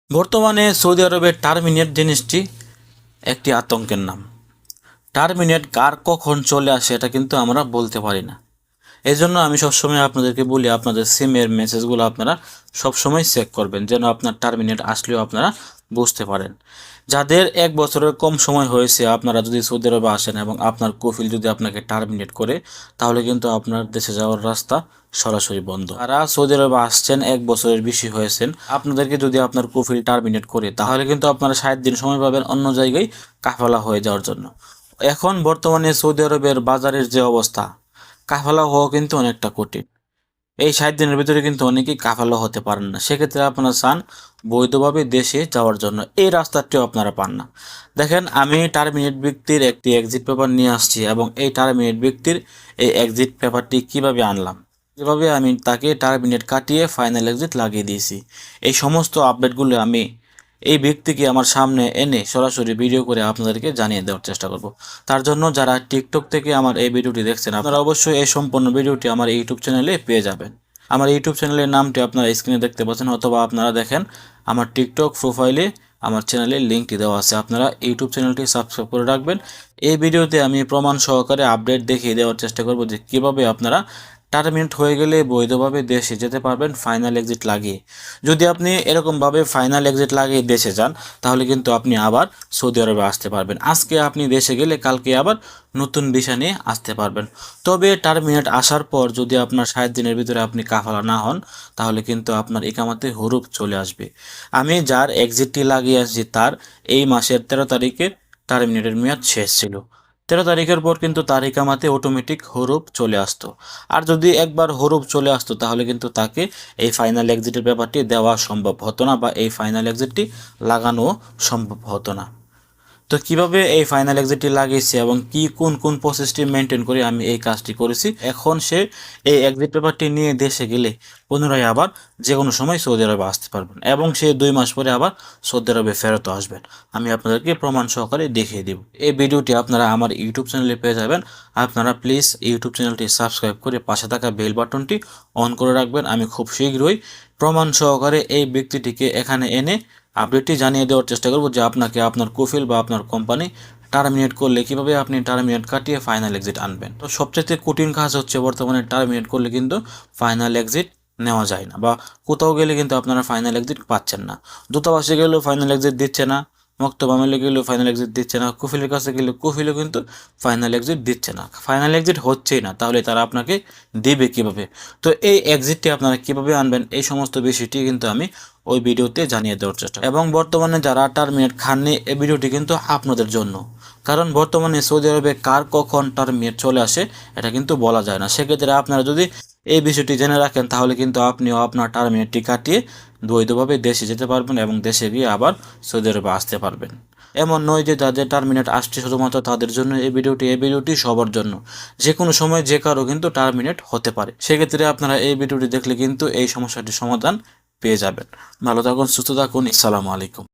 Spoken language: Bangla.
বর্তমানে সৌদি আরবের টার্মিনেট জিনিসটি একটি আতঙ্কের নাম। টার্মিনেট কার কখন চলে আসে এটা কিন্তু আমরা বলতে পারি না। এই জন্য আমি সবসময় আপনাদেরকে বলি, আপনাদের সিমের মেসেজগুলো আপনারা সবসময় চেক করবেন, যেন আপনার টার্মিনেট আসলেও আপনারা বুঝতে পারেন। যাদের 1 বছরের কম সময় হয়েছে, আপনারা যদি সৌদি আরবে আসেন এবং আপনার কফিল যদি আপনাকে টার্মিনেট করে, তাহলে কিন্তু আপনার দেশে যাওয়ার রাস্তা সরাসরি বন্ধ। যারা সৌদি আরবে আসছেন 1 বছরের বেশি হয়েছেন, আপনাদেরকে যদি আপনার কফিল টার্মিনেট করে, তাহলে কিন্তু আপনারা 60 দিন সময় পাবেন অন্য জায়গায় কাফেলা হয়ে যাওয়ার জন্য। এখন বর্তমানে সৌদি আরবের বাজারের যে অবস্থা, কাফেলা হওয়া কিন্তু অনেকটা কঠিন। এই 60 দিনের ভিতরে কিন্তু অনেকেই কাফেলা হতে পারেন না। সেক্ষেত্রে আপনারা চান বৈধভাবে দেশে যাওয়ার জন্য, এই রাস্তাটিও আপনারা পান না। দেখেন, আমি টার্মিনেট ব্যক্তির একটি এক্সিট পেপার নিয়ে আসছি এবং এই টার্মিনেট ব্যক্তির এই এক্সিট পেপারটি কিভাবে আনলাম, কিভাবে আমি তাকে টার্মিনেট কাটিয়ে ফাইনাল এক্সিট লাগিয়ে দিয়েছি, এই সমস্ত আপডেটগুলো আমি এই ব্যক্তিকে আমার সামনে এনে সরাসরি ভিডিও করে আপনাদেরকে জানিয়ে দেওয়ার চেষ্টা করব। তার জন্য যারা টিকটক থেকে আমার এই ভিডিওটি দেখছেন, আপনারা অবশ্যই এই সম্পূর্ণ ভিডিওটি আমার ইউটিউব চ্যানেলে পেয়ে যাবেন। আমার ইউটিউব চ্যানেলের নামটি আপনারা স্ক্রিনে দেখতে পাচ্ছেন, অথবা আপনারা দেখেন আমার টিকটক প্রোফাইলে আমার চ্যানেলের লিঙ্কটি দেওয়া আছে। আপনারা ইউটিউব চ্যানেলটি সাবস্ক্রাইব করে রাখবেন। এই ভিডিওতে আমি প্রমাণ সহকারে আপডেট দেখিয়ে দেওয়ার চেষ্টা করব যে কীভাবে আপনারা টার্মিনেট হয়ে গেলে বৈধভাবে দেশে যেতে পারবেন ফাইনাল এক্সিট লাগিয়ে। যদি আপনি এরকমভাবে ফাইনাল এক্সিট লাগিয়ে দেশে যান, তাহলে কিন্তু আপনি আবার সৌদি আরবে আসতে পারবেন। আজকে আপনি দেশে গেলে কালকে আবার নতুন ভিসা নিয়ে আসতে পারবেন। তবে টার্মিনেট আসার পর যদি আপনার 60 দিনের ভিতরে আপনি কাফালা না হন, তাহলে কিন্তু আপনার ইকামাতে হুরুপ চলে আসবে। আমি যার এক্সিটটি লাগিয়ে আসছি, তার এই মাসের 13 তারিখে টার্মিনেটের মেয়াদ শেষ ছিল। 13 তারিখের পর কিন্তু তার ইকামাতে অটোমেটিক হরুপ চলে আসতো। আর যদি একবার হরুপ চলে আসতো, তাহলে কিন্তু তাকে এই ফাইনাল এক্সিটের ব্যাপারটি দেওয়া সম্ভব হতো না, বা এই ফাইনাল এক্সিটটি লাগানো সম্ভব হতো না। তো কিভাবে এই ফাইনাল এক্সিটটি লাগিয়েছে এবং কি কোন কোন প্রসেসটি মেনটেন করে আমি এই কাজটি করেছি, এখন সে এই এক্সিট পেপারটি নিয়ে দেশে গেলে পুনরায় আবার যে কোনো সময় সৌদি আরবে আসতে পারবেন এবং সে 2 মাস পরে আবার সৌদি আরবে ফেরত আসবেন। আমি আপনাদেরকে প্রমাণ সহকারে দেখিয়ে দেব। এই ভিডিওটি আপনারা আমার ইউটিউব চ্যানেলে পেয়ে যাবেন। আপনারা প্লিজ ইউটিউব চ্যানেলটি সাবস্ক্রাইব করে পাশে থাকা বেল বাটনটি অন করে রাখবেন। আমি খুব শীঘ্রই প্রমাণ সহকারে এই ব্যক্তিটিকে এখানে এনে আপডেটটি জানিয়ে দেওয়ার চেষ্টা করব যে আপনাকে আপনার কফিল বা আপনার কোম্পানি টার্মিনেট করলে কীভাবে আপনি টার্মিনেট কাটিয়ে ফাইনাল এক্সিট আনবেন। তো সবচেয়ে কঠিন কাজ হচ্ছে বর্তমানে টার্মিনেট করলে কিন্তু ফাইনাল এক্সিট নেওয়া যায় না, বা কোথাও গেলে কিন্তু আপনারা ফাইনাল এক্সিট পাচ্ছেন না। দূতাবাসে গেলেও ফাইনাল এক্সিট দিচ্ছে না, মক্তব আমেলে গেলেও ফাইনাল এক্সিট দিচ্ছে না, কফিলের কাছে গেলে কফিলও কিন্তু ফাইনাল এক্সিট দিচ্ছে না। ফাইনাল এক্সিট হচ্ছেই না, তাহলে তারা আপনাকে দেবে কীভাবে? তো এই এক্সিটটি আপনারা কীভাবে আনবেন, এই সমস্ত বিষয়টি কিন্তু আমি ওই ভিডিওতে জানিয়ে দেওয়ার চেষ্টা। এবং বর্তমানে যারা টার্মিনেট খাননি, এই ভিডিওটি কিন্তু আপনাদের জন্য। কারণ বর্তমানে সৌদি আরবে কার কখন টার্মিনেট চলে আসে এটা কিন্তু বলা যায় না। সেক্ষেত্রে আপনারা যদি এই বিষয়টি জেনে রাখেন, তাহলে কিন্তু আপনিও আপনার টার্মিনেটটি কাটিয়ে বৈধভাবে দেশে যেতে পারবেন এবং দেশে গিয়ে আবার সৌদি আরবে আসতে পারবেন। এমন নয় যে যাদের টার্মিনেট আসছে শুধুমাত্র তাদের জন্য এই ভিডিওটি সবার জন্য। যে কোনো সময় যে কারো কিন্তু টার্মিনেট হতে পারে। সেক্ষেত্রে আপনারা এই ভিডিওটি দেখলে কিন্তু এই সমস্যাটির সমাধান পেয়ে যাবেন। ভালো থাকুন, সুস্থ থাকুন। আসসালামু আলাইকুম।